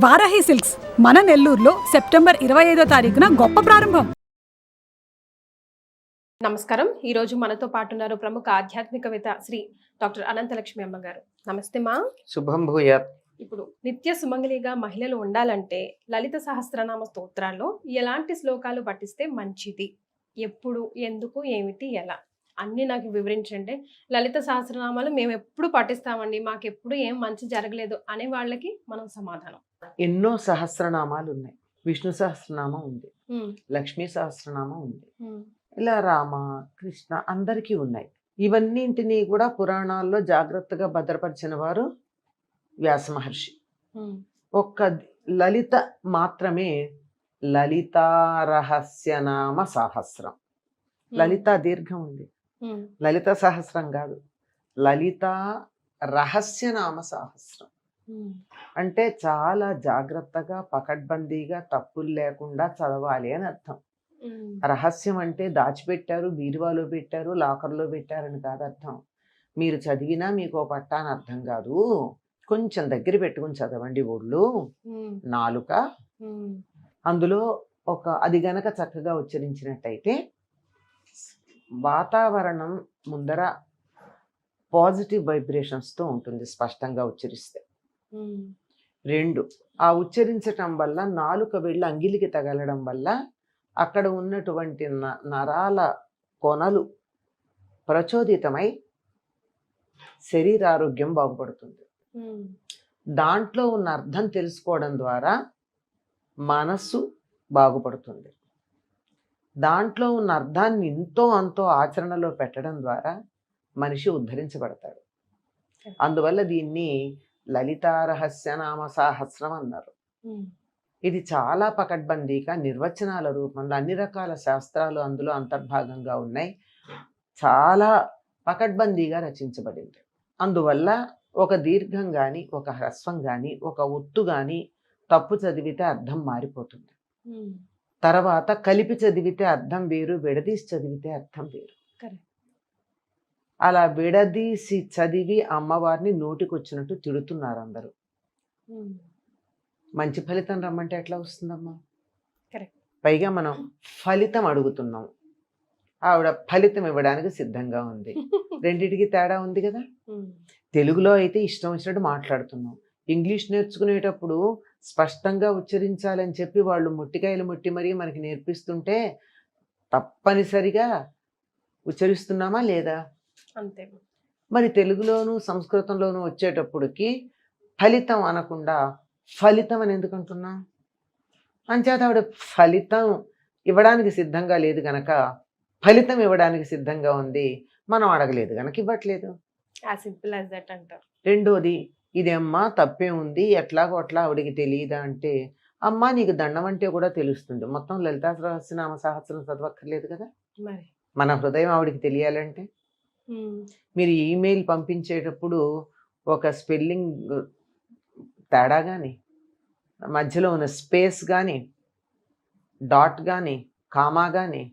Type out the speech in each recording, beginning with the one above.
Varahi silks మన నెల్లూరులో September 25వ తారీఖున గొప్ప ప్రారంభం. నమస్కారం. ఈరోజు మనతో పాటు ఉన్నారు ప్రముఖ ఆధ్యాత్మికవేత్త శ్రీ డాక్టర్ అనంతలక్ష్మి అమ్మగారు. నమస్తే మా. శుభం భూయాత్. ఇప్పుడు నిత్య సుమంగళిగా మహిళలు ఉండాలంటే లలిత సహస్రనామ స్తోత్రాల్లో ఎలాంటి శ్లోకాలు పఠిస్తే మంచిది, ఎప్పుడు, ఎందుకు, ఏమిటి, ఎలా అన్నీ నాకు వివరించండి. లలిత సహస్రనామాలు మేము ఎప్పుడు పఠిస్తామండి, మాకు ఎప్పుడు ఏం మంచి జరగలేదు అనే వాళ్ళకి మనం సమాధానం. ఎన్నో సహస్రనామాలు ఉన్నాయి. విష్ణు సహస్రనామం ఉంది, లక్ష్మీ సహస్రనామం ఉంది, ఇలా రామ కృష్ణ అందరికీ ఉన్నాయి. ఇవన్నింటినీ కూడా పురాణాల్లో జాగ్రత్తగా భద్రపరిచిన వారు వ్యాస మహర్షి. ఒక్క లలిత మాత్రమే లలితా రహస్యనామ సహస్రం. లలిత దీర్ఘం ఉంది, లలిత సహస్రం కాదు, లలిత రహస్యనామ సహస్రం. అంటే చాలా జాగ్రత్తగా పకడ్బందీగా తప్పులు లేకుండా చదవాలి అని అర్థం. రహస్యం అంటే దాచిపెట్టారు, బీరువాలో పెట్టారు, లాకర్లో పెట్టారని కాదు అర్థం. మీరు చదివినా మీకు ఓ పట్టా అని అర్థం కాదు. కొంచెం దగ్గర పెట్టుకుని చదవండి. ఒళ్ళు, నాలుక, అందులో ఒక అది గనక చక్కగా ఉచ్చరించినట్టయితే వాతావరణం ముందర పాజిటివ్ వైబ్రేషన్స్తో ఉంటుంది స్పష్టంగా ఉచ్చరిస్తే. రెండు, ఆ ఉచ్చరించటం వల్ల నాలుక వెళ్ళి అంగిలికి తగలడం వల్ల అక్కడ ఉన్నటువంటి నరాల కొనలు ప్రచోదితమై శరీరారోగ్యం బాగుపడుతుంది. దాంట్లో ఉన్న అర్థం తెలుసుకోవడం ద్వారా మనస్సు బాగుపడుతుంది. దాంట్లో ఉన్న అర్థాన్ని ఇంతో అంతో ఆచరణలో పెట్టడం ద్వారా మనిషి ఉద్ధరించబడతాడు. అందువల్ల దీన్ని లలితా రహస్యనామ సహస్రం అన్నారు. ఇది చాలా పకడ్బందీగా నిర్వచనాల రూపంలో అన్ని రకాల శాస్త్రాలు అందులో అంతర్భాగంగా ఉన్నాయి. చాలా పకడ్బందీగా రచించబడింది. అందువల్ల ఒక దీర్ఘం కానీ, ఒక హ్రస్వం కానీ, ఒక ఒత్తు కానీ తప్పు చదివితే అర్థం మారిపోతుంది. తర్వాత కలిపి చదివితే అర్థం వేరు, విడదీసి చదివితే అర్థం వేరు. అలా విడదీసి చదివి అమ్మవారిని నోటికొచ్చినట్టు తిడుతున్నారు అందరూ. మంచి ఫలితం రమ్మంటే ఎట్లా వస్తుందమ్మా? పైగా మనం ఫలితం అడుగుతున్నాం, ఆవిడ ఫలితం ఇవ్వడానికి సిద్ధంగా ఉంది. రెండిటికి తేడా ఉంది కదా. తెలుగులో అయితే ఇష్టం వచ్చినట్టు మాట్లాడుతున్నాం. ఇంగ్లీష్ నేర్చుకునేటప్పుడు స్పష్టంగా ఉచ్చరించాలని చెప్పి వాళ్ళు ముట్టికాయలు ముట్టి మరీ మనకి నేర్పిస్తుంటే తప్పనిసరిగా ఉచ్చరిస్తున్నామా లేదా? అంతే. మరి తెలుగులోను సంస్కృతంలోనూ వచ్చేటప్పటికి ఫలితం అనకుండా ఫలితం అని ఎందుకు అంటున్నాం? అంచేత ఆవిడ ఫలితం ఇవ్వడానికి సిద్ధంగా లేదు గనక ఫలితం ఇవ్వడానికి సిద్ధంగా ఉంది. మనం అడగలేదు గనక ఇవ్వట్లేదు. రెండోది, ఇదేమ్మా తప్పే ఉంది, ఎట్లాగో అట్లా ఆవిడికి తెలియదా అంటే, అమ్మా నీకు దండం అంటే కూడా తెలుస్తుంది. మొత్తం లలితా సహస్రనామ సహస్రం చదవక్కర్లేదు కదా. మన హృదయం ఆవిడికి తెలియాలంటే మీరు ఈమెయిల్ పంపించేటప్పుడు ఒక స్పెల్లింగ్ తేడా కానీ, మధ్యలో ఉన్న స్పేస్ కానీ, డాట్ కానీ, కామా కానీ,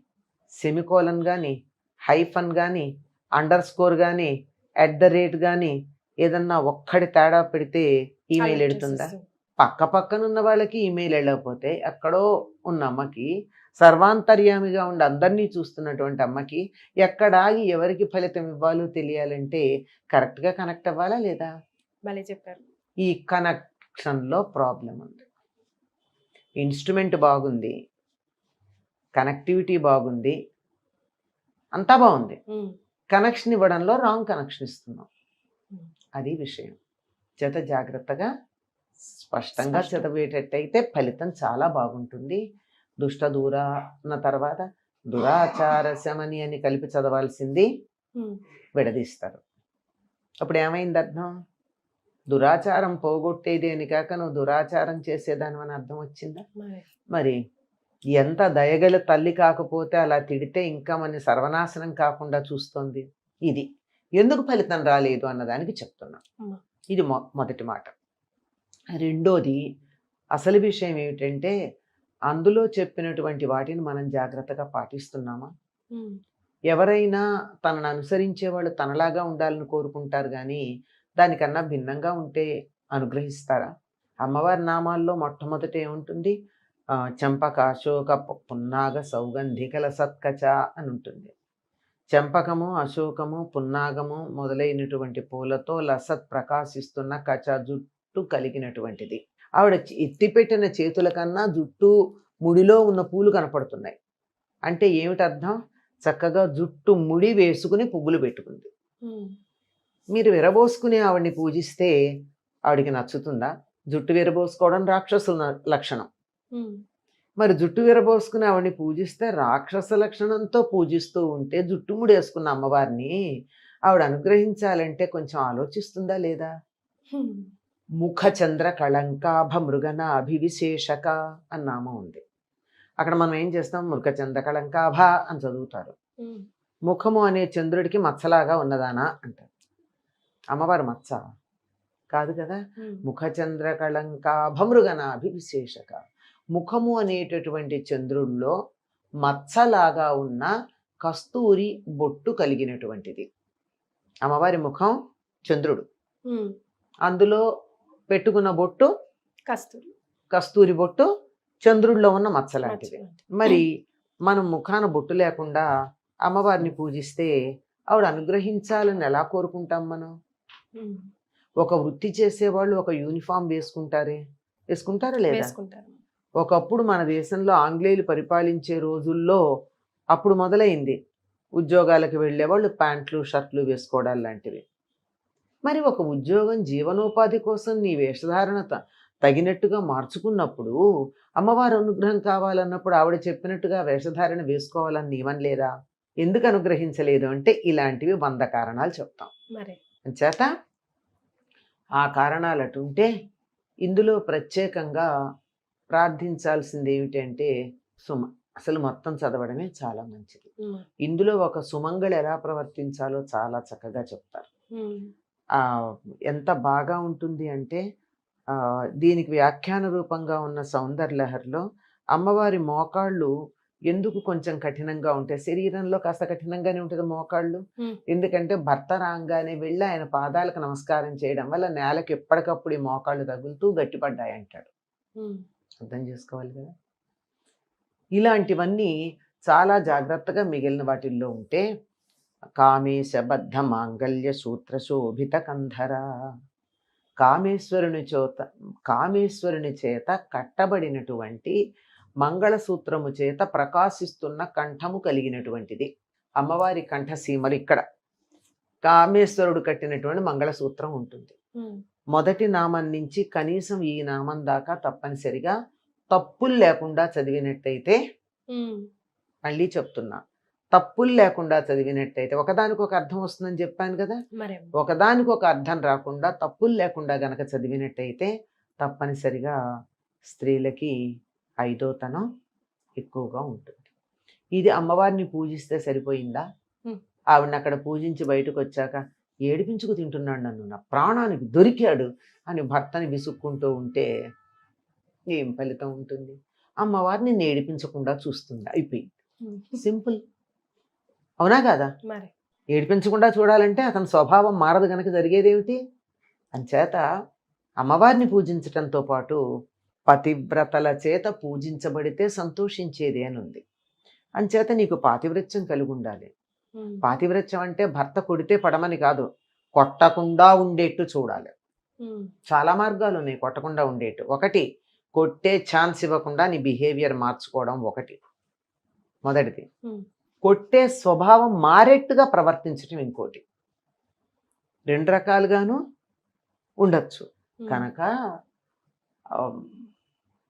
సెమికోలన్ కానీ, హైఫన్ కానీ, అండర్ స్కోర్ కానీ, @ కానీ ఏదన్నా ఒక్కడి తేడా పెడితే ఈమెయిల్ ఎడుతుందా? పక్క పక్కన ఉన్న వాళ్ళకి ఈమెయిల్ వెళ్ళకపోతే ఎక్కడో ఉన్న అమ్మకి, సర్వాంతర్యామిగా ఉండి అందరినీ చూస్తున్నటువంటి అమ్మకి ఎక్కడాగి ఎవరికి ఫలితం ఇవ్వాలో తెలియాలంటే కరెక్ట్గా కనెక్ట్ అవ్వాలా లేదా? భలే చెప్పారు. ఈ కనెక్షన్లో ప్రాబ్లం ఉంది. ఇన్స్ట్రుమెంట్ బాగుంది, కనెక్టివిటీ బాగుంది, అంతా బాగుంది, కనెక్షన్ ఇవ్వడంలో రాంగ్ కనెక్షన్ ఇస్తున్నాం. అది విషయం. చేత జాగ్రత్తగా స్పష్టంగా చదివేటట్టయితే ఫలితం చాలా బాగుంటుంది. దుష్ట దూరాన తర్వాత దురాచార శమని అని కలిపి చదవాల్సింది విడదీస్తారు. అప్పుడు ఏమైంది అర్థం? దురాచారం పోగొట్టేది అని కాక నువ్వు దురాచారం చేసేదాని అని అర్థం వచ్చిందా? మరి ఎంత దయగల తల్లి కాకపోతే అలా తిడితే ఇంకా మన సర్వనాశనం కాకుండా చూస్తుంది. ఇది ఎందుకు ఫలితం రాలేదు అన్నదానికి చెప్తున్నా. ఇది మొదటి మాట. రెండోది, అసలు విషయం ఏమిటంటే అందులో చెప్పినటువంటి వాటిని మనం జాగ్రత్తగా పాటిస్తున్నామా? ఎవరైనా తనను అనుసరించే వాళ్ళు తనలాగా ఉండాలని కోరుకుంటారు, కానీ దానికన్నా భిన్నంగా ఉంటే అనుగ్రహిస్తారా? అమ్మవారి నామాల్లో మొట్టమొదట ఏముంటుంది? చంపక అశోక పున్నాగ సౌగంధికల సత్కచ అని ఉంటుంది. చెంపకము, అశోకము, పున్నాగము మొదలైనటువంటి పూలతో లసత్ ప్రకాశిస్తున్న కచ జుట్టు కలిగినటువంటిది. ఆవిడ ఎత్తిపెట్టిన చేతుల కన్నా జుట్టు ముడిలో ఉన్న పూలు కనపడుతున్నాయి. అంటే ఏమిటి అర్థం? చక్కగా జుట్టు ముడి వేసుకుని పువ్వులు పెట్టుకుంది. మీరు విరబోసుకుని ఆవిడ్ని పూజిస్తే ఆవిడికి నచ్చుతుందా? జుట్టు విరబోసుకోవడం రాక్షసుల లక్షణం. మరి జుట్టు విరబోసుకుని ఆవిడ్ని పూజిస్తే రాక్షస లక్షణంతో పూజిస్తూ ఉంటే జుట్టు ముడేసుకున్న అమ్మవారిని ఆవిడ అనుగ్రహించాలంటే కొంచెం ఆలోచిస్తుందా లేదా? ముఖ చంద్ర కళంకాభ మృగన అభివిశేషక అని నామం ఉంది. అక్కడ మనం ఏం చేస్తాం? ముఖ చంద్ర కళంకాభ అని చదువుతారు. ముఖము అనే చంద్రుడికి మచ్చలాగా ఉన్నదానా అంటారు. అమ్మవారి మచ్చ కాదు కదా. ముఖ చంద్ర కళంకాభ మృగన అభివిశేషక. ముఖము అనేటటువంటి చంద్రుల్లో మచ్చలాగా ఉన్న కస్తూరి బొట్టు కలిగినటువంటిది. అమ్మవారి ముఖం చంద్రుడు, అందులో పెట్టుకున్న బొట్టు కస్తూరి బొట్టు చంద్రుడిలో ఉన్న మచ్చలాంటిది. మరి మనం ముఖాన బొట్టు లేకుండా అమ్మవారిని పూజిస్తే ఆవిడ అనుగ్రహించాలని ఎలా కోరుకుంటాం మనం? ఒక వృత్తి చేసేవాళ్ళు ఒక యూనిఫామ్ వేసుకుంటారా లేదా? ఒకప్పుడు మన దేశంలో ఆంగ్లేయులు పరిపాలించే రోజుల్లో అప్పుడు మొదలైంది ఉద్యోగాలకు వెళ్ళేవాళ్ళు ప్యాంట్లు షర్ట్లు వేసుకోవడాలు లాంటివి. మరి ఒక ఉద్యోగం జీవనోపాధి కోసం నీ వేషధారణ తగినట్టుగా మార్చుకున్నప్పుడు అమ్మవారి అనుగ్రహం కావాలన్నప్పుడు ఆవిడ చెప్పినట్టుగా వేషధారణ వేసుకోవాలని నియమం లేదా? ఎందుకు అనుగ్రహించలేదు అంటే ఇలాంటివి 100 కారణాలు చెప్తాం. చేత ఆ కారణాలు అటుంటే ఇందులో ప్రత్యేకంగా ప్రార్థించాల్సింది ఏమిటంటే అసలు మొత్తం చదవడమే చాలా మంచిది. ఇందులో ఒక సుమంగళి ఎలా ప్రవర్తించాలో చాలా చక్కగా చెప్తారు. ఎంత బాగా ఉంటుంది అంటే దీనికి వ్యాఖ్యాన రూపంగా ఉన్న సౌందర్యలహరిలో అమ్మవారి మోకాళ్ళు ఎందుకు కొంచెం కఠినంగా ఉంటాయి? శరీరంలో కాస్త కఠినంగానే ఉంటుంది మోకాళ్ళు. ఎందుకంటే భర్త రాగానే వెళ్ళి ఆయన పాదాలకు నమస్కారం చేయడం వల్ల నేలకు ఎప్పటికప్పుడు ఈ మోకాళ్ళు తగులుతూ గట్టిపడ్డాయి అంటాడు. అర్థం చేసుకోవాలి కదా. ఇలాంటివన్నీ చాలా జాగ్రత్తగా మిగిలిన వాటిల్లో ఉంటే కామేశబద్ధ మాంగళ్య సూత్ర శోభిత కంధర. కామేశ్వరుని చేత కట్టబడినటువంటి మంగళసూత్రము చేత ప్రకాశిస్తున్న కంఠము కలిగినటువంటిది అమ్మవారి కంఠసీమలు. ఇక్కడ కామేశ్వరుడు కట్టినటువంటి మంగళసూత్రం ఉంటుంది. మొదటి నామం నుంచి కనీసం ఈ నామం దాకా తప్పనిసరిగా తప్పులు లేకుండా చదివినట్టయితే, మళ్ళీ చెప్తున్నా, తప్పులు లేకుండా చదివినట్టయితే ఒకదానికి ఒక అర్థం వస్తుందని చెప్పాను కదా. ఒకదానికి ఒక అర్థం రాకుండా తప్పులు లేకుండా గనక చదివినట్టయితే తప్పనిసరిగా స్త్రీలకి 5వ తనం ఎక్కువగా ఉంటుంది. ఇది అమ్మవారిని పూజిస్తే సరిపోయిందా? ఆవిడని అక్కడ పూజించి బయటకు వచ్చాక ఏడిపించుకు తింటున్నాడు, నన్ను నా ప్రాణానికి దొరికాడు అని భర్తని విసుక్కుంటూ ఉంటే ఏం ఫలితం ఉంటుంది? అమ్మవారిని ఏడిపించకుండా చూస్తుంది, అయిపోయింది. సింపుల్. అవునా కాదా? ఏడిపించకుండా చూడాలంటే అతని స్వభావం మారదు కనుక జరిగేదేమిటి? అంచేత అమ్మవారిని పూజించటంతో పాటు పతివ్రతల చేత పూజించబడితే సంతోషించేది అని ఉంది. అంచేత నీకు పాతివ్రత్యం కలిగి ఉండాలి. పాతివ్రత్యం అంటే భర్త కొడితే పడమని కాదు, కొట్టకుండా ఉండేట్టు చూడాలి. చాలా మార్గాలు ఉన్నాయి కొట్టకుండా ఉండేట్టు. ఒకటి, కొట్టే ఛాన్స్ ఇవ్వకుండా నీ బిహేవియర్ మార్చుకోవడం ఒకటి, మొదటిది. కొట్టే స్వభావం మారేట్టుగా ప్రవర్తించడం ఇంకోటి. 2 రకాలుగాను ఉండొచ్చు. కనుక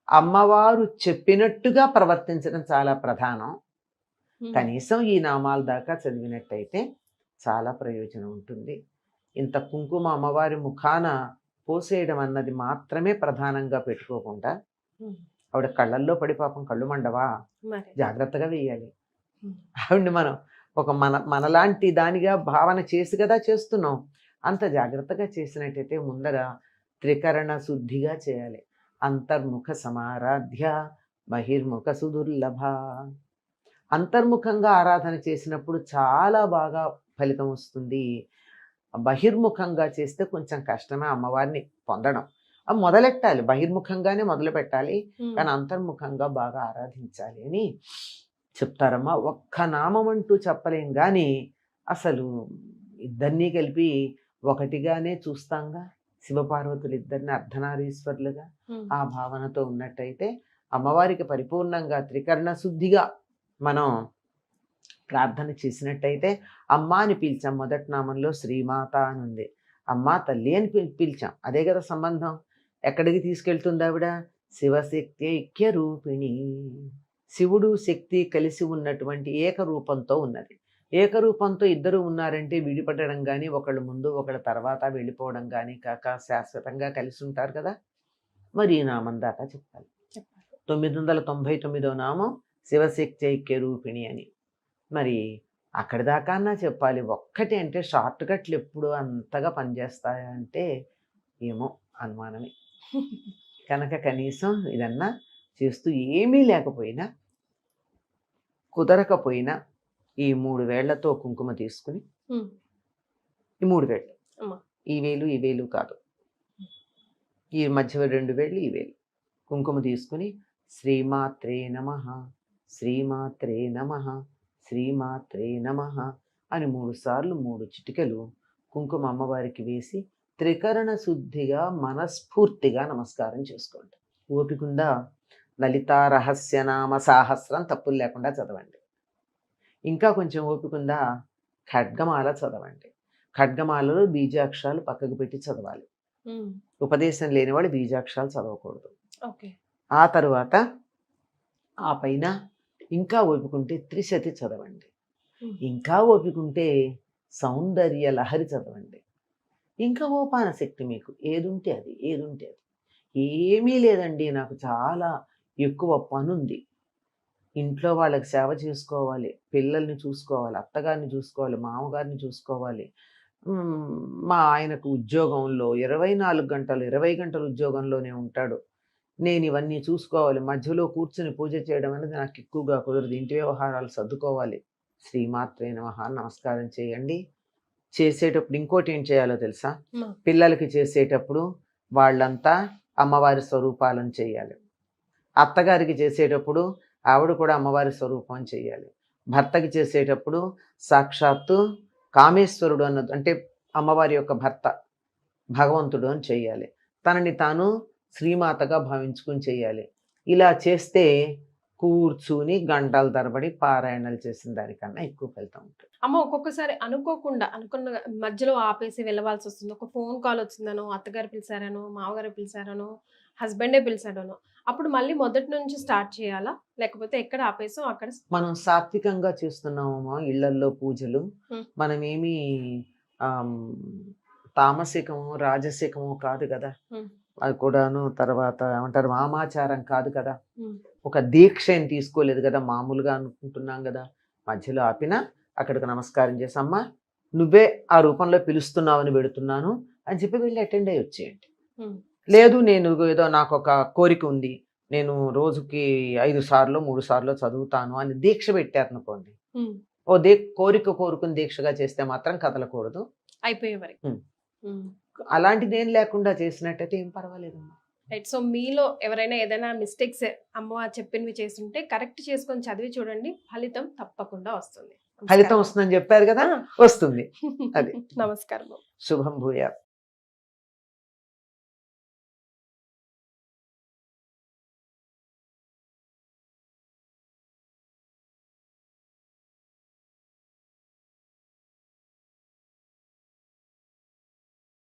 అమ్మవారు చెప్పినట్టుగా ప్రవర్తించడం చాలా ప్రధానం. కనీసం ఈ నామాల దాకా చదివినట్టయితే చాలా ప్రయోజనం ఉంటుంది. ఇంత కుంకుమ అమ్మవారి ముఖాన పోసేయడం అన్నది మాత్రమే ప్రధానంగా పెట్టుకోకుండా ఆవిడ కళ్ళల్లో పడి పాపం కళ్ళు మండవా, జాగ్రత్తగా వేయాలి. ఆవిడ్ని మనం ఒక మనలాంటి దానిగా భావన చేసి కదా చేస్తున్నాం. అంత జాగ్రత్తగా చేసినట్టయితే ముందర త్రికరణ శుద్ధిగా చేయాలి. అంతర్ముఖ సమారాధ్య బహిర్ముఖ సుదుర్లభ. అంతర్ముఖంగా ఆరాధన చేసినప్పుడు చాలా బాగా ఫలితం వస్తుంది. బహిర్ముఖంగా చేస్తే కొంచెం కష్టమే అమ్మవారిని పొందడం. మొదలెట్టాలి, బహిర్ముఖంగానే మొదలు పెట్టాలి, కానీ అంతర్ముఖంగా బాగా ఆరాధించాలి అని చెప్తారమ్మా. ఒక్క నామం అంటూ చెప్పలేం కానీ అసలు ఇద్దరినీ కలిపి ఒకటిగానే చూస్తాంగా, శివపార్వతులు ఇద్దరిని అర్ధనారీశ్వరులుగా ఆ భావనతో ఉన్నట్టయితే అమ్మవారికి పరిపూర్ణంగా త్రికరణ శుద్ధిగా మనం ప్రార్థన చేసినట్టయితే అమ్మ అని పిలిచాం. మొదటి నామంలో శ్రీమాత అని ఉంది, అమ్మ తల్లి అని పిలిచాం, అదే కదా సంబంధం. ఎక్కడికి తీసుకెళ్తుంది ఆవిడ? శివశక్తి ఐక్య రూపిణి, శివుడు శక్తి కలిసి ఉన్నటువంటి ఏకరూపంతో ఉన్నది. ఏకరూపంతో ఇద్దరు ఉన్నారంటే విడిపడడం కానీ, ఒకళ్ళు ముందు ఒకళ్ళ తర్వాత వెళ్ళిపోవడం కానీ కాక శాశ్వతంగా కలిసి ఉంటారు కదా. మరి ఈ నామం దాకా చెప్పాలి. 999వ నామం శివశక్తి ఐక్య రూపిణి అని. మరి అక్కడి దాకా అన్నా చెప్పాలి. ఒక్కటి అంటే షార్ట్ కట్లు ఎప్పుడు అంతగా పనిచేస్తాయా అంటే ఏమో అనుమానమే. కనుక కనీసం ఇదన్నా చేస్తూ ఏమీ లేకపోయినా కుదరకపోయినా ఈ 3 వేళ్లతో కుంకుమ తీసుకుని, ఈ 3 వేళ్ళు, ఈ వేలు కాదు, ఈ మధ్య 2 వేళ్ళు, ఈ వేలు కుంకుమ తీసుకుని శ్రీమాత్రే నమః, శ్రీమాత్రే నమః, శ్రీమాత్రే నమః అని 3 సార్లు 3 చిటికెలు కుంకుమ అమ్మవారికి వేసి త్రికరణ శుద్ధిగా మనస్ఫూర్తిగా నమస్కారం చేసుకోండి. ఓపికందా లలితా రహస్యనామ సాహస్రం తప్పులు లేకుండా చదవండి. ఇంకా కొంచెం ఓపికందా ఖడ్గమాల చదవండి. ఖడ్గమాలలో బీజాక్షరాలు పక్కకు పెట్టి చదవాలి. ఉపదేశం లేనివాడు బీజాక్షరాలు చదవకూడదు. ఆ తరువాత ఆ పైన ఇంకా ఓపికంటే త్రిశతి చదవండి. ఇంకా ఓపికంటే సౌందర్య లహరి చదవండి. ఇంకా ఓపాన శక్తి మీకు ఏదుంటే అది. ఏమీ లేదండి, నాకు చాలా ఎక్కువ పనుంది, ఇంట్లో వాళ్ళకి సేవ చేసుకోవాలి, పిల్లల్ని చూసుకోవాలి, అత్తగారిని చూసుకోవాలి, మామగారిని చూసుకోవాలి, మా ఆయనకు ఉద్యోగంలో 24 గంటలు 20 గంటలు ఉద్యోగంలోనే ఉంటాడు, నేను ఇవన్నీ చూసుకోవాలి, మధ్యలో కూర్చుని పూజ చేయడం అనేది నాకు ఎక్కువగా కుదరదు, ఇంటి వ్యవహారాలు సర్దుకోవాలి. శ్రీమాత్రే నమః నమస్కారం చేయండి. చేసేటప్పుడు ఇంకోటి ఏం చేయాలో తెలుసా? పిల్లలకి చేసేటప్పుడు వాళ్ళంతా అమ్మవారి స్వరూపాలను చేయాలి. అత్తగారికి చేసేటప్పుడు ఆవిడ కూడా అమ్మవారి స్వరూపం చేయాలి. భర్తకి చేసేటప్పుడు సాక్షాత్తు కామేశ్వరుడు అన్నది అంటే అమ్మవారి యొక్క భర్త భగవంతుడు అని చేయాలి. తనని తాను శ్రీమాతగా భావించుకుని చేయాలి. ఇలా చేస్తే కూర్చుని గంటల తరబడి పారాయణలు చేసిన దానికన్నా ఎక్కువ ఫలితం ఉంటుంది. అమ్మ ఒక్కొక్కసారి అనుకోకుండా అనుకున్న మధ్యలో ఆపేసి వెళ్ళవలసి వస్తుంది. ఒక ఫోన్ కాల్ వచ్చిందనో, అత్తగారు పిలిచారనో, మామగారు పిలిచారనో, హస్బెండే పిలిచాడనో, అప్పుడు మళ్ళీ మొదటి నుంచి స్టార్ట్ చేయాలా, లేకపోతే ఎక్కడ ఆపేసాం అక్కడ? మనం సాత్వికంగా చేస్తున్నామమ్మా ఇళ్లల్లో పూజలు. మనమేమి తామసికము రాజసికము కాదు కదా, అది కూడాను. తర్వాత ఏమంటారు, మామాచారం కాదు కదా, ఒక దీక్ష ఏం తీసుకోలేదు కదా, మామూలుగా అనుకుంటున్నాం కదా. మధ్యలో ఆపినా అక్కడికి నమస్కారం చేసమ్మా నువ్వే ఆ రూపంలో పిలుస్తున్నావని పెడుతున్నాను అని చెప్పి వెళ్ళి అటెండ్ అయ్యి వచ్చేయండి. లేదు నేను ఏదో నాకు ఒక కోరిక ఉంది, నేను రోజుకి 5 సార్లు 3 సార్లు చదువుతాను అని దీక్ష పెట్టారనుకోండి, ఓ కోరుకుని దీక్షగా చేస్తే మాత్రం కదలకూడదు, అయిపోయే వరకు. అలాంటిది ఏం లేకుండా చేసినట్టయితే ఏం పర్వాలేదమ్మా. రైట్. సో మీలో ఎవరైనా ఏదైనా మిస్టేక్స్ అమ్మ చెప్పినవి చేస్తుంటే కరెక్ట్ చేసుకొని చదివి చూడండి, ఫలితం తప్పకుండా వస్తుంది. ఫలితం వస్తుందని చెప్పారు కదా, వస్తుంది. అది నమస్కారం. శుభం భూయాత్.